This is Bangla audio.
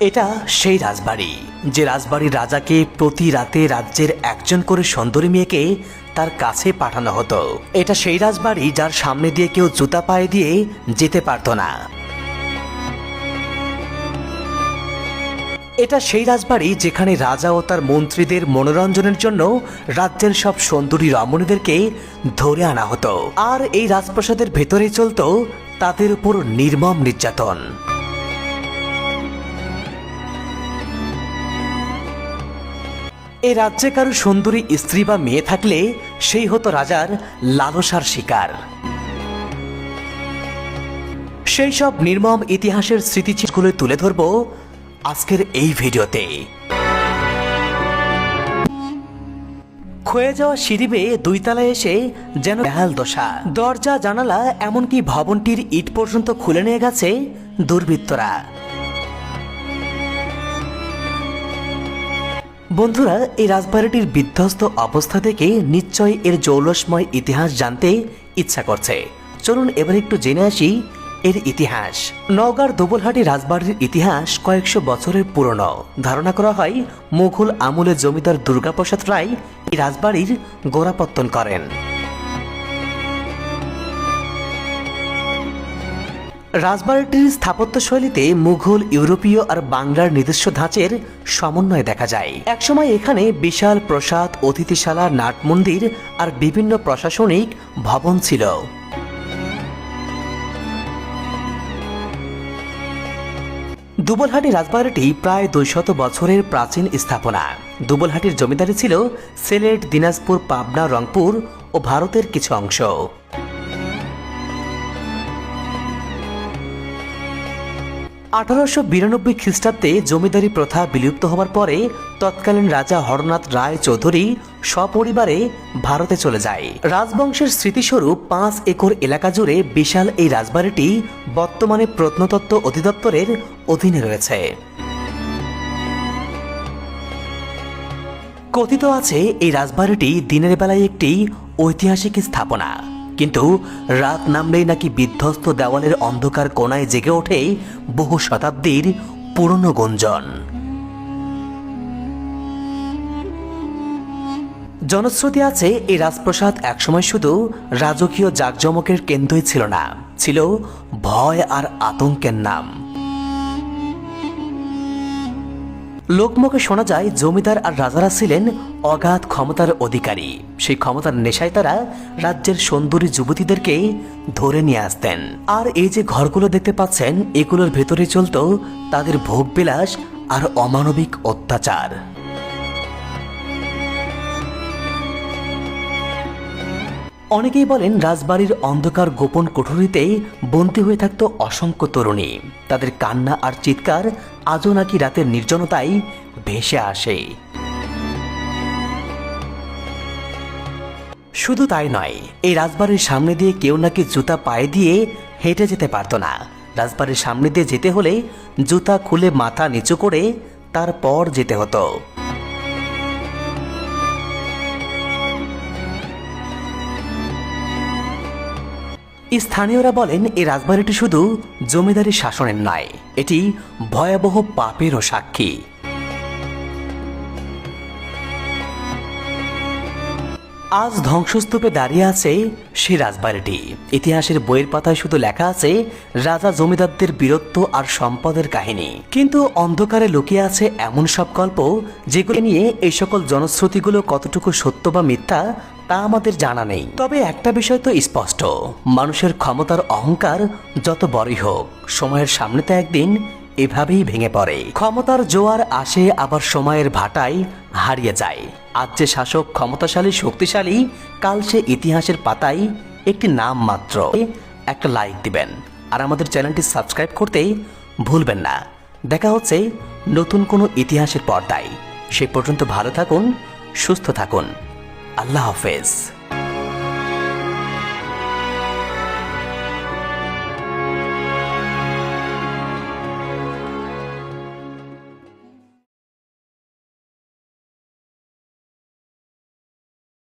এটা সেই রাজবাড়ি, যে রাজবাড়ির রাজাকে প্রতি রাতে রাজ্যের একজন করে সুন্দরী মেয়েকে তার কাছে পাঠানো হতো। এটা সেই রাজবাড়ি যার সামনে দিয়ে কেউ জুতা পায়ে দিয়ে যেতে পারত না। এটা সেই রাজবাড়ি যেখানে রাজা ও তার মন্ত্রীদের মনোরঞ্জনের জন্য রাজ্যের সব সুন্দরী রমণীদেরকে ধরে আনা হতো, আর এই রাজপ্রাসাদের ভেতরে চলত তাদের উপর নির্মম নির্যাতন। এই রাজ্যে কারো সুন্দরী স্ত্রী বা মেয়ে থাকলে সেই হতো রাজার লালসার শিকার। সেই সব নির্মম ইতিহাসের স্মৃতিচিহ্নগুলো তুলে ধরব আজকের এই ভিডিওতে। ক্ষয়ে যাওয়া সিঁড়ি বেয়ে 2 তলায় এসে যেন বেহাল দশা, দরজা জানালা এমনকি ভবনটির ইট পর্যন্ত খুলে নিয়ে গেছে দুর্বৃত্তরা। বন্ধুরা, এই রাজবাড়িটির বিধ্বস্ত অবস্থা থেকে নিশ্চয় এর জৌলসময় ইতিহাস জানতে ইচ্ছা করছে। চলুন এবার একটু জেনে আসি এর ইতিহাস। নওগাঁর দুবলহাটি রাজবাড়ির ইতিহাস কয়েকশো বছরের পুরনো। ধারণা করা হয় মুঘল আমলে জমিদার দুর্গাপ্রসাদ রায় এই রাজবাড়ির গোড়াপত্তন করেন। রাজবাড়িটির স্থাপত্যশৈলীতে মুঘল, ইউরোপীয় আর বাংলার নিজস্ব ধাঁচের সমন্বয় দেখা যায়। একসময় এখানে বিশাল প্রসাদ, অতিথিশালা, নাট মন্দির আর বিভিন্ন প্রশাসনিক ভবন ছিল। দুবলহাটি রাজবাড়িটি প্রায় 200 বছরের প্রাচীন স্থাপনা। দুবলহাটির জমিদারি ছিল সিলেট, দিনাজপুর, পাবনা, রংপুর ও ভারতের কিছু অংশ। 1892 খ্রিস্টাব্দে জমিদারি প্রথা বিলুপ্ত হওয়ার পরে তৎকালীন রাজা হরনাথ রায় চৌধুরী সপরিবারে ভারতে চলে যায়। রাজবংশের স্মৃতিস্বরূপ 5 একর এলাকা জুড়ে বিশাল এই রাজবাড়িটি বর্তমানে প্রত্নতত্ত্ব অধিদপ্তরের অধীনে রয়েছে। কথিত আছে এই রাজবাড়িটি দিনের বেলায় একটি ঐতিহাসিক স্থাপনা, কিন্তু রাত নামলেই নাকি বিধ্বস্ত দেওয়ালের অন্ধকার কোণায় জেগে ওঠে বহু শতাব্দীর পুরনো গুঞ্জন। জনশ্রুতি আছে এই রাজপ্রাসাদ একসময় শুধু রাজকীয় জাঁকজমকের কেন্দ্রই ছিল না, ছিল ভয় আর আতঙ্কের নাম। লোকমুখে শোনা যায় জমিদার আর রাজারা ছিলেন অগাধ ক্ষমতার অধিকারী। সেই ক্ষমতার নেশায় তারা রাজ্যের সুন্দরী যুবতীদেরকে ধরে নিয়ে আসতেন। আর এই যে ঘরগুলো দেখতে পাচ্ছেন, এগুলোর ভেতরে চলত তাদের ভোগবিলাস আর অমানবিক অত্যাচার। অনেকেই বলেন রাজবাড়ির অন্ধকার গোপন কুঠুরিতে বন্দী হয়ে থাকত অসংখ্য তরুণী। তাদের কান্না আর চিৎকার আজও নাকি রাতের নির্জনতায় ভেসে আসে। শুধু তাই নয়, এই রাজবাড়ির সামনে দিয়ে কেউ নাকি জুতা পায়ে দিয়ে হেঁটে যেতে পারত না। রাজবাড়ির সামনে দিয়ে যেতে হলে জুতা খুলে মাথা নিচু করে তারপর যেতে হতো। স্থানীয়রা বলেন এই রাজবাড়িটি শুধু জমিদারি শাসনের নয়, এটি ভয়াবহ পাপেরও সাক্ষী। আজ ধ্বংসস্তূপে দাঁড়িয়ে আছে সেই রাজবাড়িটি। ইতিহাসের বইয়ের পাতায় শুধু লেখা আছে রাজা জমিদারদের বীরত্ব আর সম্পদের কাহিনী, কিন্তু অন্ধকারে লুকিয়ে আছে এমন সব গল্প যেগুলো নিয়ে এই সকল জনশ্রুতিগুলো কতটুকু সত্য বা মিথ্যা তা আমাদের জানা নেই। তবে একটা বিষয় তো স্পষ্ট, মানুষের ক্ষমতার অহংকার যত বড়ই হোক, সময়ের সামনে তো একদিন এভাবেই ভেঙে পড়ে। ক্ষমতার জোয়ার আসে, আবার সময়ের ভাটায় হারিয়ে যায়। আজ যে শাসক ক্ষমতাশালী, শক্তিশালী, কাল সে ইতিহাসের পাতায় একটি নাম মাত্র। একটা লাইক দিবেন আর আমাদের চ্যানেলটি সাবস্ক্রাইব করতে ভুলবেন না। দেখা হচ্ছে নতুন কোনো ইতিহাসের পর্দায়। সে পর্যন্ত ভালো থাকুন, সুস্থ থাকুন। আল্লাহ হাফেজ।